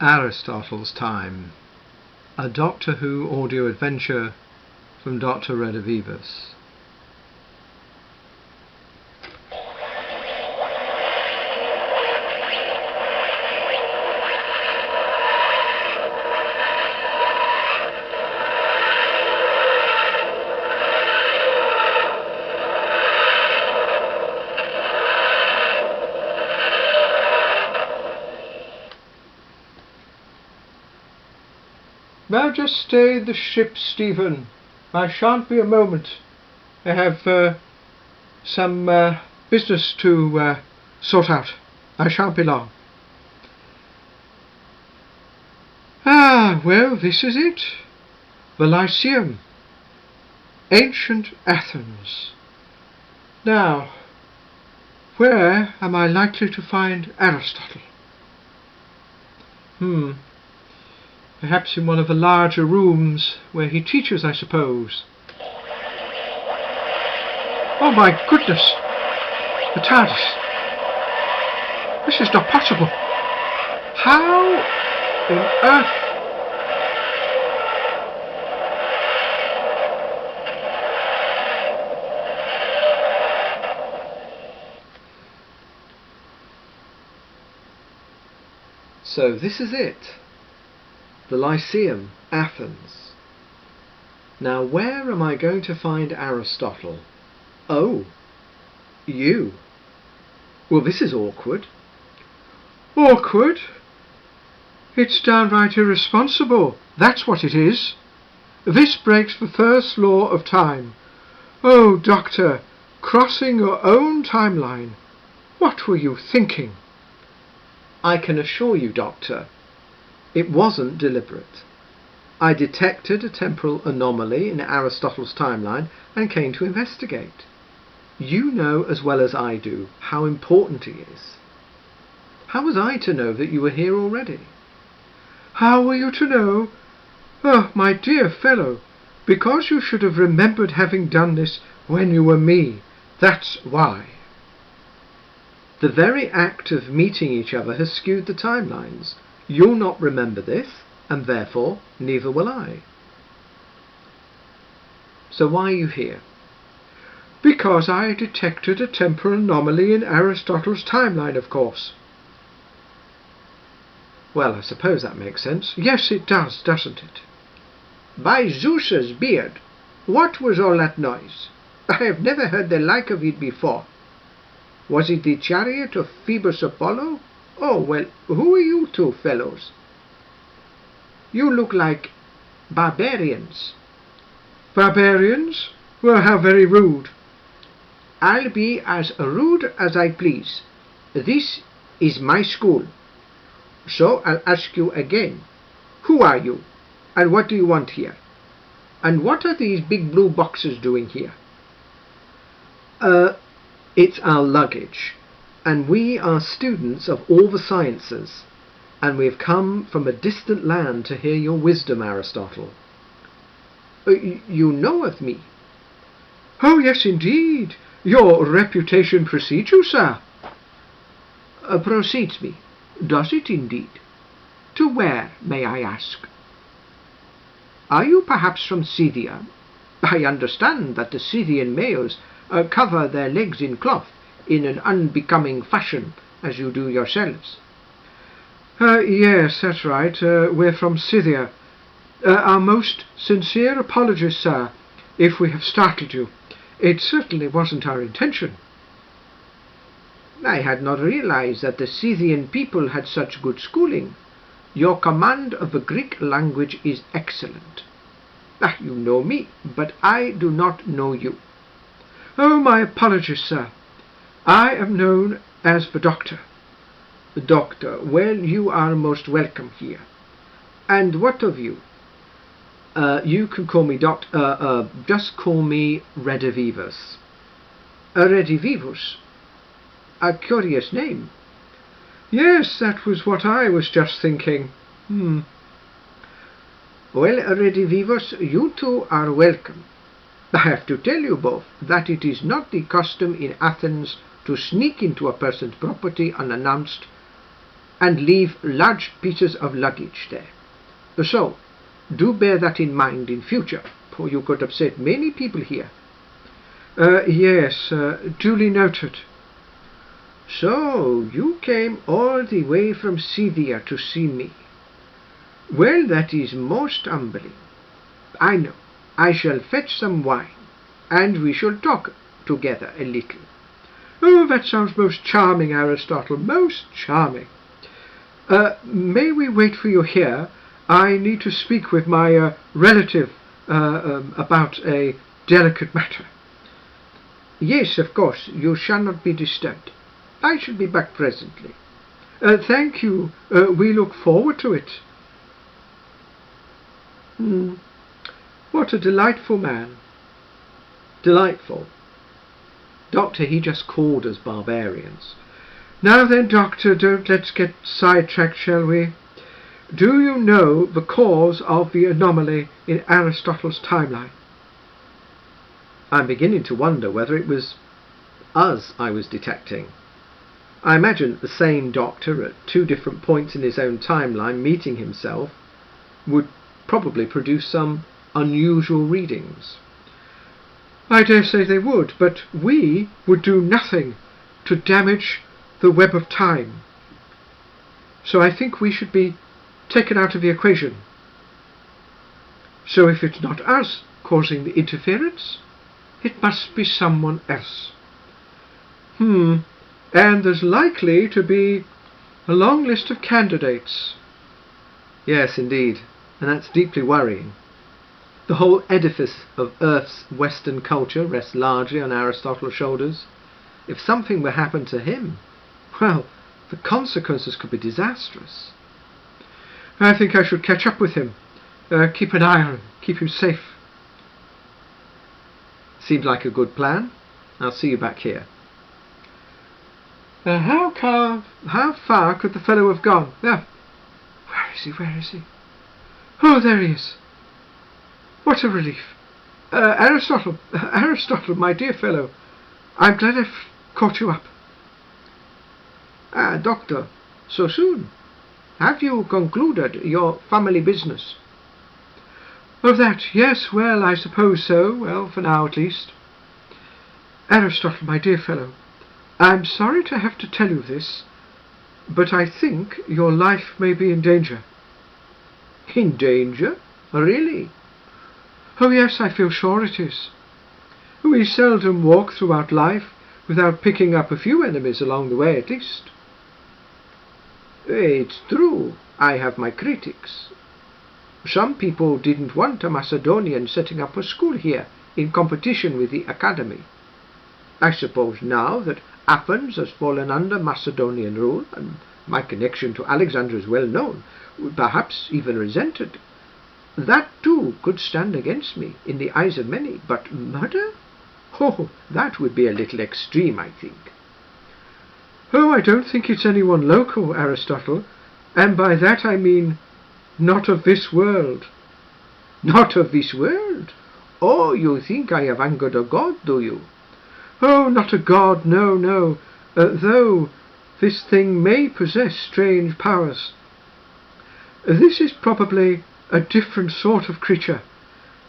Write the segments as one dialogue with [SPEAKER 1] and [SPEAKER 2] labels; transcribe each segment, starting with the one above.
[SPEAKER 1] Aristotle's Time, a Doctor Who audio adventure from Dr. Redivivus. Now just stay the ship, Stephen. I shan't be a moment. I have some business to sort out. I shan't be long. Well, this is it. The Lyceum. Ancient Athens. Now, where am I likely to find Aristotle? Perhaps in one of the larger rooms where he teaches, I suppose. Oh my goodness! The TARDIS! This is not possible! How on earth? So this is it. The Lyceum, Athens. Now where am I going to find Aristotle? Oh, you. Well, this is awkward. Awkward? It's downright irresponsible. That's what it is. This breaks the first law of time. Oh, Doctor, crossing your own timeline. What were you thinking? I can assure you, Doctor, it wasn't deliberate. I detected a temporal anomaly in Aristotle's timeline and came to investigate. You know as well as I do how important he is. How was I to know that you were here already? How were you to know? Oh, my dear fellow, because you should have remembered having done this when you were me. That's why. The very act of meeting each other has skewed the timelines. You'll not remember this, and therefore neither will I. So why are you here? Because I detected a temporal anomaly in Aristotle's timeline, of course. Well, I suppose that makes sense. Yes, it does, doesn't it? By Zeus's beard, what was all that noise? I have never heard the like of it before. Was it the chariot of Phoebus Apollo? Oh, well, who are you two fellows? You look like barbarians. Barbarians? Well, how very rude. I'll be as rude as I please. This is my school. So I'll ask you again. Who are you? And what do you want here? And what are these big blue boxes doing here? It's our luggage. And we are students of all the sciences, and we have come from a distant land to hear your wisdom, Aristotle. You know of me? Oh, yes, indeed. Your reputation precedes you, sir. Precedes me. Does it indeed? To where, may I ask? Are you perhaps from Scythia? I understand that the Scythian males cover their legs in cloth in an unbecoming fashion, as you do yourselves. Yes, that's right. We're from Scythia. Our most sincere apologies, sir, if we have startled you. It certainly wasn't our intention. I had not realized that the Scythian people had such good schooling. Your command of the Greek language is excellent. You know me, but I do not know you. Oh, my apologies, sir. I am known as the Doctor. The Doctor, well, you are most welcome here. And what of you? You can call me just call me Redivivus. Redivivus? A curious name. Yes, that was what I was just thinking. Well, Redivivus, you two are welcome. I have to tell you both that it is not the custom in Athens to sneak into a person's property unannounced
[SPEAKER 2] and leave large pieces of luggage there. So, do bear that in mind in future, for you could upset many people here.
[SPEAKER 1] Yes, duly noted.
[SPEAKER 2] So, you came all the way from Scythia to see me. Well, that is most humbling. I know. I shall fetch some wine, and we shall talk together a little.
[SPEAKER 1] Oh, that sounds most charming, Aristotle, most charming. May we wait for you here? I need to speak with my relative about a delicate matter.
[SPEAKER 2] Yes, of course, you shall not be disturbed. I shall be back presently.
[SPEAKER 1] Thank you. We look forward to it. What a delightful man.
[SPEAKER 2] Delightful. Doctor, he just called us barbarians.
[SPEAKER 1] Now then, Doctor, let's get sidetracked, shall we? Do you know the cause of the anomaly in Aristotle's timeline?
[SPEAKER 2] I'm beginning to wonder whether it was us I was detecting. I imagine the same doctor at two different points in his own timeline meeting himself would probably produce some unusual readings.
[SPEAKER 1] I dare say they would, but we would do nothing to damage the web of time. So I think we should be taken out of the equation. So if it's not us causing the interference, it must be someone else. And there's likely to be a long list of candidates.
[SPEAKER 2] Yes, indeed, and that's deeply worrying. The whole edifice of Earth's Western culture rests largely on Aristotle's shoulders. If something were happened to him, well, the consequences could be disastrous.
[SPEAKER 1] I think I should catch up with him, keep an eye on him, keep him safe.
[SPEAKER 2] Seems like a good plan. I'll see you back here.
[SPEAKER 1] How far could the fellow have gone? Where is he? Oh, there he is. What a relief. Aristotle, my dear fellow, I'm glad I've caught you up.
[SPEAKER 2] Doctor, so soon? Have you concluded your family business?
[SPEAKER 1] Oh, that, yes, well, I suppose so, well, for now at least. Aristotle, my dear fellow, I'm sorry to have to tell you this, but I think your life may be in danger.
[SPEAKER 2] In danger? Really?
[SPEAKER 1] Oh, yes, I feel sure it is. We seldom walk throughout life without picking up a few enemies along the way, at least.
[SPEAKER 2] It's true, I have my critics. Some people didn't want a Macedonian setting up a school here in competition with the academy. I suppose now that Athens has fallen under Macedonian rule, and my connection to Alexander is well known, perhaps even resented, that too could stand against me in the eyes of many. But murder? Oh, that would be a little extreme, I think.
[SPEAKER 1] Oh, I don't think it's anyone local, Aristotle, and by that I mean not of this world.
[SPEAKER 2] Not of this world? Oh, you think I have angered a god, do you?
[SPEAKER 1] Oh, not a god, no, though this thing may possess strange powers. This is probably a different sort of creature,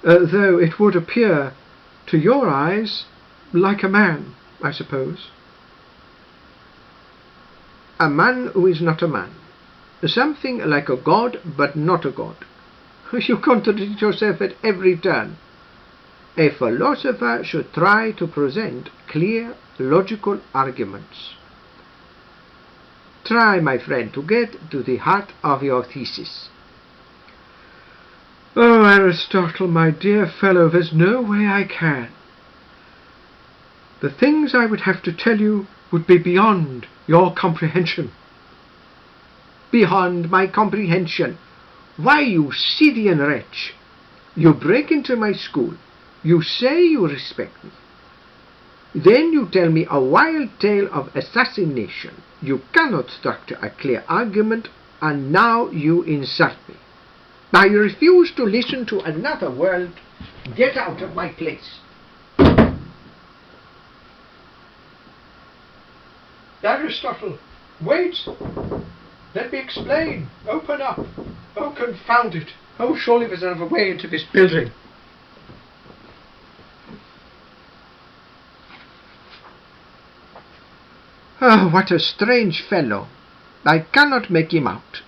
[SPEAKER 1] though it would appear, to your eyes, like a man, I suppose.
[SPEAKER 2] A man who is not a man. Something like a god, but not a god. You contradict yourself at every turn. A philosopher should try to present clear, logical arguments. Try, my friend, to get to the heart of your thesis.
[SPEAKER 1] Oh, Aristotle, my dear fellow, there's no way I can. The things I would have to tell you would be beyond your comprehension.
[SPEAKER 2] Beyond my comprehension? Why, you Scythian wretch! You break into my school. You say you respect me. Then you tell me a wild tale of assassination. You cannot structure a clear argument, and now you insult me. I refuse to listen to another word. Get out of my place.
[SPEAKER 1] Aristotle, wait!
[SPEAKER 2] Let me explain. Open up. Oh, confound it. Oh, surely there's another way into this building. Oh, what a strange fellow. I cannot make him out.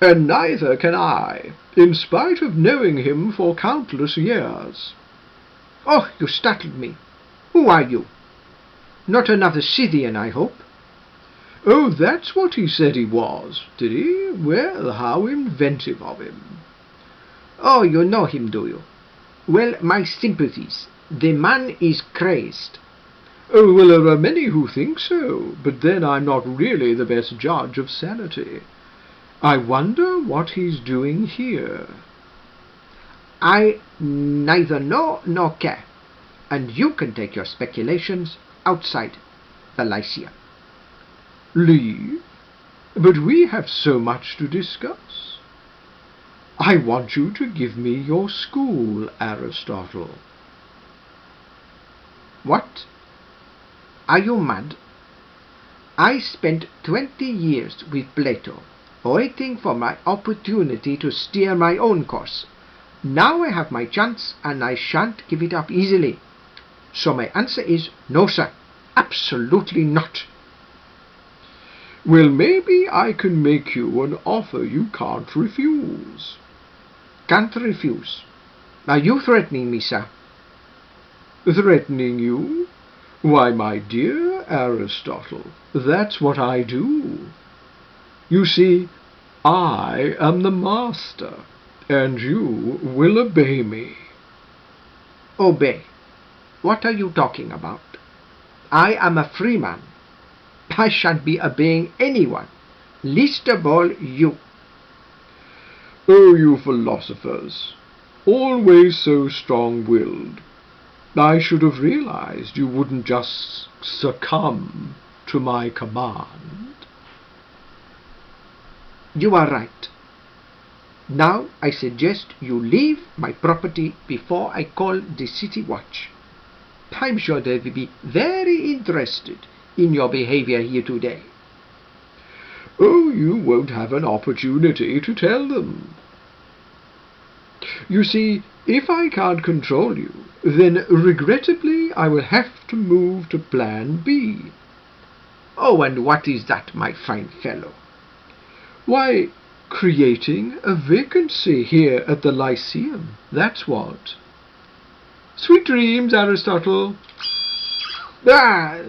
[SPEAKER 1] And neither can I, in spite of knowing him for countless years.
[SPEAKER 2] Oh, you startled me. Who are you? Not another Scythian, I hope.
[SPEAKER 1] Oh, that's what he said he was, did he? Well, how inventive of him.
[SPEAKER 2] Oh, you know him, do you? Well, my sympathies. The man is crazed.
[SPEAKER 1] Oh, well, there are many who think so, but then I'm not really the best judge of sanity. I wonder what he's doing here.
[SPEAKER 2] I neither know nor care, and you can take your speculations outside the Lyceum.
[SPEAKER 1] Leave? But we have so much to discuss. I want you to give me your school, Aristotle.
[SPEAKER 2] What? Are you mad? I spent 20 years with Plato, waiting for my opportunity to steer my own course. Now I have my chance, and I shan't give it up easily. So my answer is no, sir. Absolutely not.
[SPEAKER 1] Well, maybe I can make you an offer you can't refuse.
[SPEAKER 2] Can't refuse. Are you threatening me, sir?
[SPEAKER 1] Threatening you? Why, my dear Aristotle, that's what I do. You see, I am the master, and you will obey me.
[SPEAKER 2] Obey? What are you talking about? I am a free man. I shan't be obeying anyone, least of all you.
[SPEAKER 1] Oh, you philosophers, always so strong-willed. I should have realized you wouldn't just succumb to my command.
[SPEAKER 2] You are right. Now I suggest you leave my property before I call the city watch. I'm sure they will be very interested in your behavior here today.
[SPEAKER 1] Oh, you won't have an opportunity to tell them. You see, if I can't control you, then regrettably I will have to move to Plan B.
[SPEAKER 2] Oh, and what is that, my fine fellow?
[SPEAKER 1] Why, creating a vacancy here at the Lyceum, that's what. Sweet dreams, Aristotle.
[SPEAKER 2] Ah!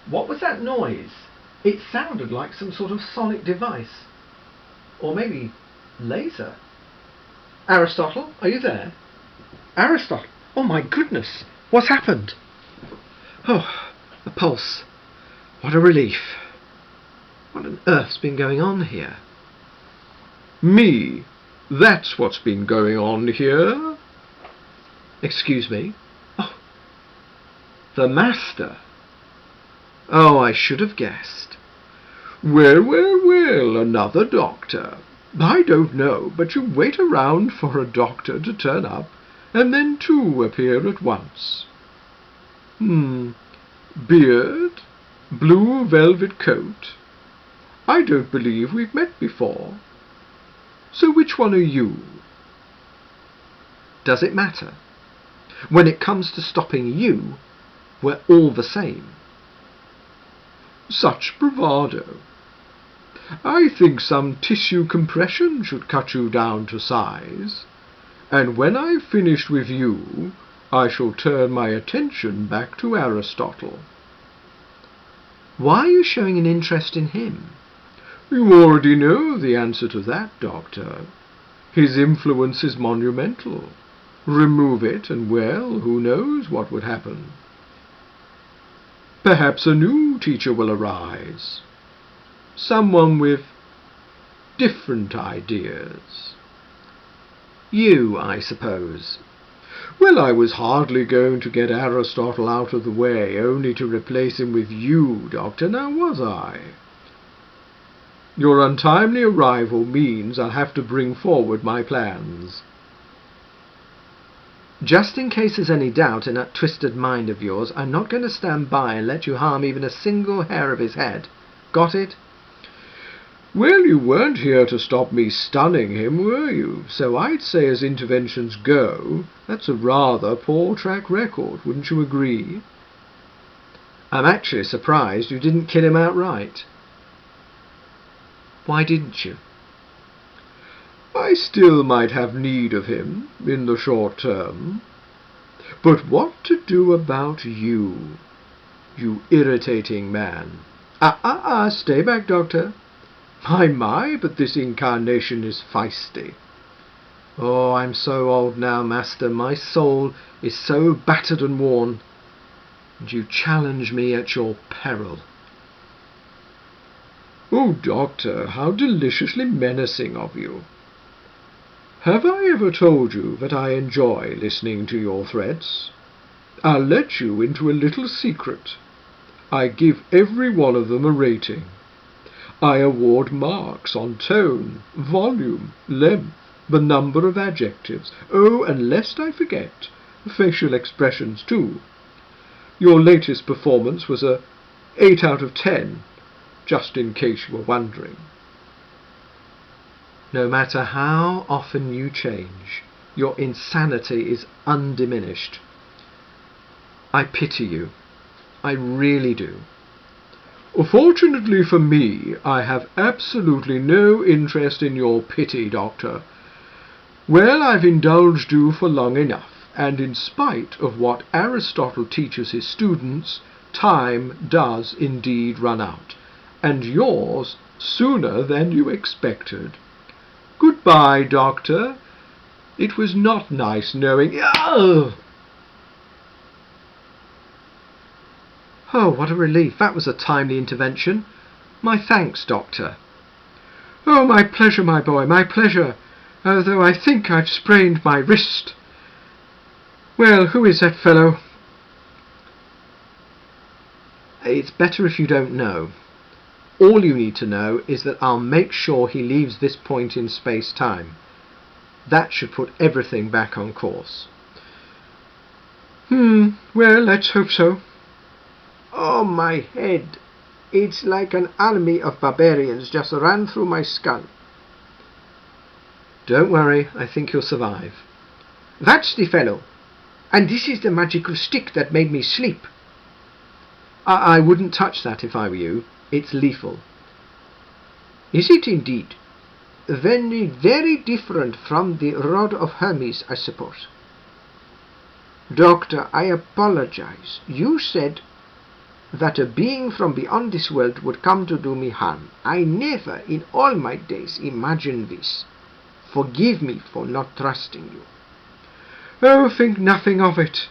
[SPEAKER 1] What was that noise? It sounded like some sort of sonic device. Or maybe laser. Aristotle, are you there? Aristotle! Oh my goodness! What's happened? Oh, the pulse. What a relief. What on earth's been going on here? Me? That's what's been going on here? Excuse me? Oh, the master. Oh, I should have guessed. Well, well, well, another doctor. I don't know, but you wait around for a doctor to turn up, and then two appear at once. Beard, blue velvet coat. I don't believe we've met before. So which one are you? Does it matter? When it comes to stopping you, we're all the same. Such bravado. I think some tissue compression should cut you down to size, and when I've finished with you, I shall turn my attention back to Aristotle. Why are you showing an interest in him? You already know the answer to that, Doctor. His influence is monumental. Remove it, and well, who knows what would happen? Perhaps a new teacher will arise. Someone with different ideas. You, I suppose. Well, I was hardly going to get Aristotle out of the way, only to replace him with you, Doctor, now was I? Your untimely arrival means I'll have to bring forward my plans. Just in case there's any doubt in that twisted mind of yours, I'm not going to stand by and let you harm even a single hair of his head. Got it?
[SPEAKER 2] Well, you weren't here to stop me stunning him, were you? So I'd say as interventions go, that's a rather poor track record, wouldn't you agree?
[SPEAKER 1] I'm actually surprised you didn't kill him outright. Why didn't you?
[SPEAKER 2] I still might have need of him in the short term. But what to do about you, you irritating man? Stay back, Doctor. My, but this incarnation is feisty.
[SPEAKER 1] Oh, I'm so old now, Master. My soul is so battered and worn. And you challenge me at your peril.
[SPEAKER 2] Oh, Doctor, how deliciously menacing of you. Have I ever told you that I enjoy listening to your threats? I'll let you into a little secret. I give every one of them a rating. I award marks on tone, volume, length, the number of adjectives. Oh, and lest I forget, facial expressions too. Your latest performance was a 8 out of 10, just in case you were wondering.
[SPEAKER 1] No matter how often you change, your insanity is undiminished. I pity you. I really do.
[SPEAKER 2] Fortunately for me, I have absolutely no interest in your pity, Doctor. Well, I've indulged you for long enough, and in spite of what Aristotle teaches his students, time does indeed run out, and yours sooner than you expected. Goodbye, Doctor. It was not nice knowing...
[SPEAKER 1] Oh, what a relief. That was a timely intervention. My thanks, Doctor.
[SPEAKER 2] Oh, my pleasure, my boy, my pleasure, though I think I've sprained my wrist. Well, who is that fellow?
[SPEAKER 1] It's better if you don't know. All you need to know is that I'll make sure he leaves this point in space-time. That should put everything back on course.
[SPEAKER 2] Well, let's hope so.
[SPEAKER 3] Oh, my head. It's like an army of barbarians just ran through my skull.
[SPEAKER 1] Don't worry, I think you'll survive.
[SPEAKER 3] That's the fellow. And this is the magical stick that made me sleep.
[SPEAKER 1] I wouldn't touch that if I were you. It's lethal.
[SPEAKER 3] Is it indeed? Very, very different from the rod of Hermes, I suppose. Doctor, I apologize. You said that a being from beyond this world would come to do me harm. I never in all my days imagined this. Forgive me for not trusting you.
[SPEAKER 2] Oh, think nothing of it.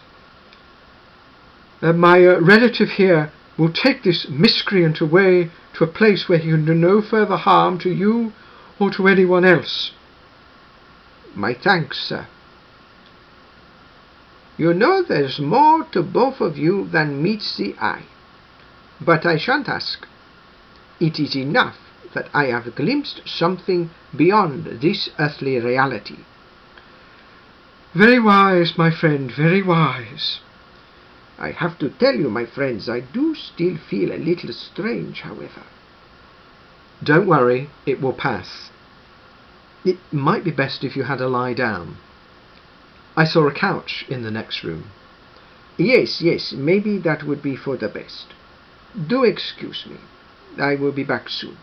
[SPEAKER 2] My relative here will take this miscreant away to a place where he can do no further harm to you or to anyone else.
[SPEAKER 3] My thanks, sir. You know there's more to both of you than meets the eye. But I shan't ask. It is enough that I have glimpsed something beyond this earthly reality.
[SPEAKER 2] Very wise, my friend, very wise.
[SPEAKER 3] I have to tell you, my friends, I do still feel a little strange, however.
[SPEAKER 1] Don't worry, it will pass. It might be best if you had a lie down. I saw a couch in the next room.
[SPEAKER 3] Yes, maybe that would be for the best. Do excuse me. I will be back soon.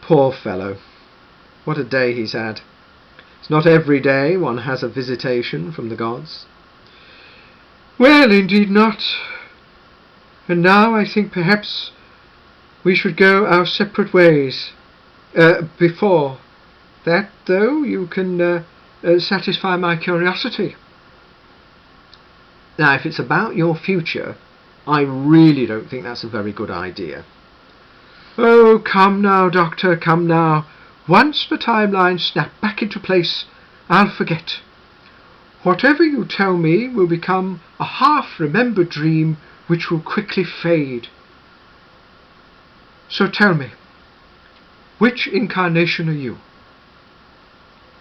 [SPEAKER 1] Poor fellow. What a day he's had. It's not every day one has a visitation from the gods.
[SPEAKER 2] Well, indeed not. And now I think perhaps we should go our separate ways. Before that, though, you can satisfy my curiosity.
[SPEAKER 1] Now, if it's about your future, I really don't think that's a very good idea.
[SPEAKER 2] Oh, come now, Doctor, come now. Once the timeline snapped back into place, I'll forget. Whatever you tell me will become a half-remembered dream which will quickly fade. So tell me, which incarnation are you?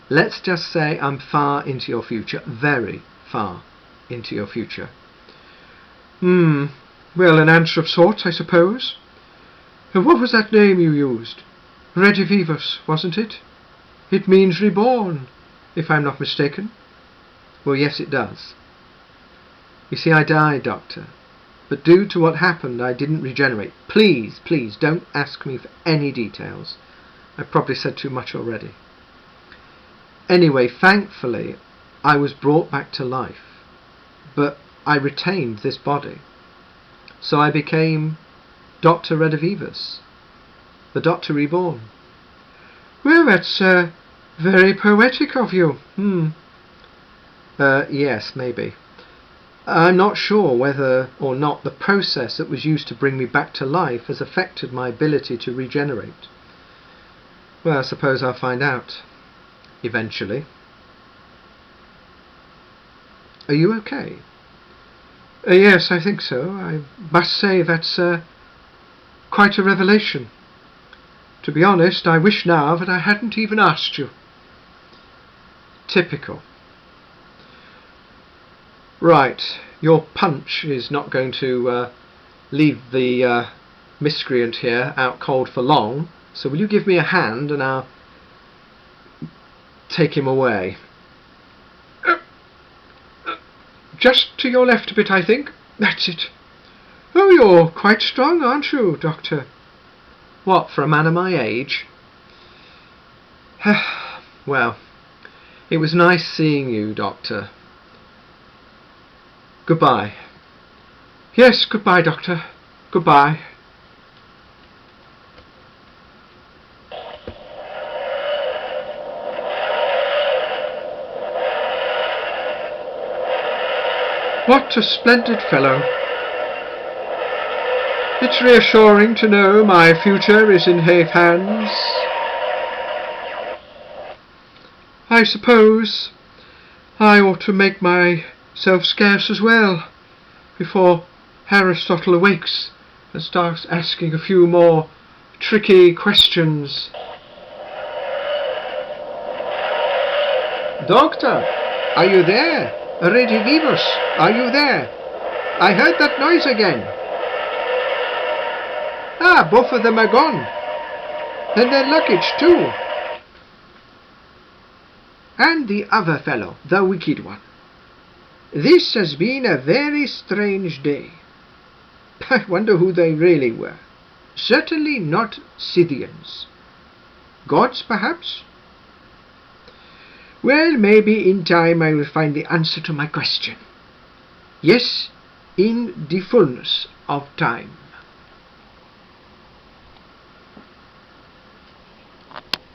[SPEAKER 1] Let's just say I'm far into your future, very far into your future.
[SPEAKER 2] Well, an answer of sorts, I suppose. And what was that name you used? Redivivus, wasn't it? It means reborn, if I'm not mistaken.
[SPEAKER 1] Well, yes, it does. You see, I died, Doctor. But due to what happened, I didn't regenerate. Please, please, don't ask me for any details. I've probably said too much already. Anyway, thankfully, I was brought back to life. But I retained this body. So I became Dr. Redivivus, the Doctor Reborn.
[SPEAKER 2] Well, that's very poetic of you.
[SPEAKER 1] Yes, maybe. I'm not sure whether or not the process that was used to bring me back to life has affected my ability to regenerate. Well, I suppose I'll find out. Eventually. Are you okay?
[SPEAKER 2] Yes, I think so. I must say that's quite a revelation. To be honest, I wish now that I hadn't even asked you.
[SPEAKER 1] Typical. Right, your punch is not going to leave the miscreant here out cold for long, so will you give me a hand and I'll take him away.
[SPEAKER 2] Just to your left a bit, I think. That's it. Oh, you're quite strong, aren't you, Doctor?
[SPEAKER 1] What, for a man of my age? Well, it was nice seeing you, Doctor. Goodbye.
[SPEAKER 2] Yes, goodbye, Doctor. Goodbye. What a splendid fellow. It's reassuring to know my future is in safe hands. I suppose I ought to make myself scarce as well, before Aristotle awakes and starts asking a few more tricky questions.
[SPEAKER 3] Doctor, are you there? Redivivus, are you there? I heard that noise again. Ah, both of them are gone. And their luggage too. And the other fellow, the wicked one. This has been a very strange day. I wonder who they really were. Certainly not Scythians. Gods, perhaps? Well, maybe in time I will find the answer to my question. Yes, in the fullness of time.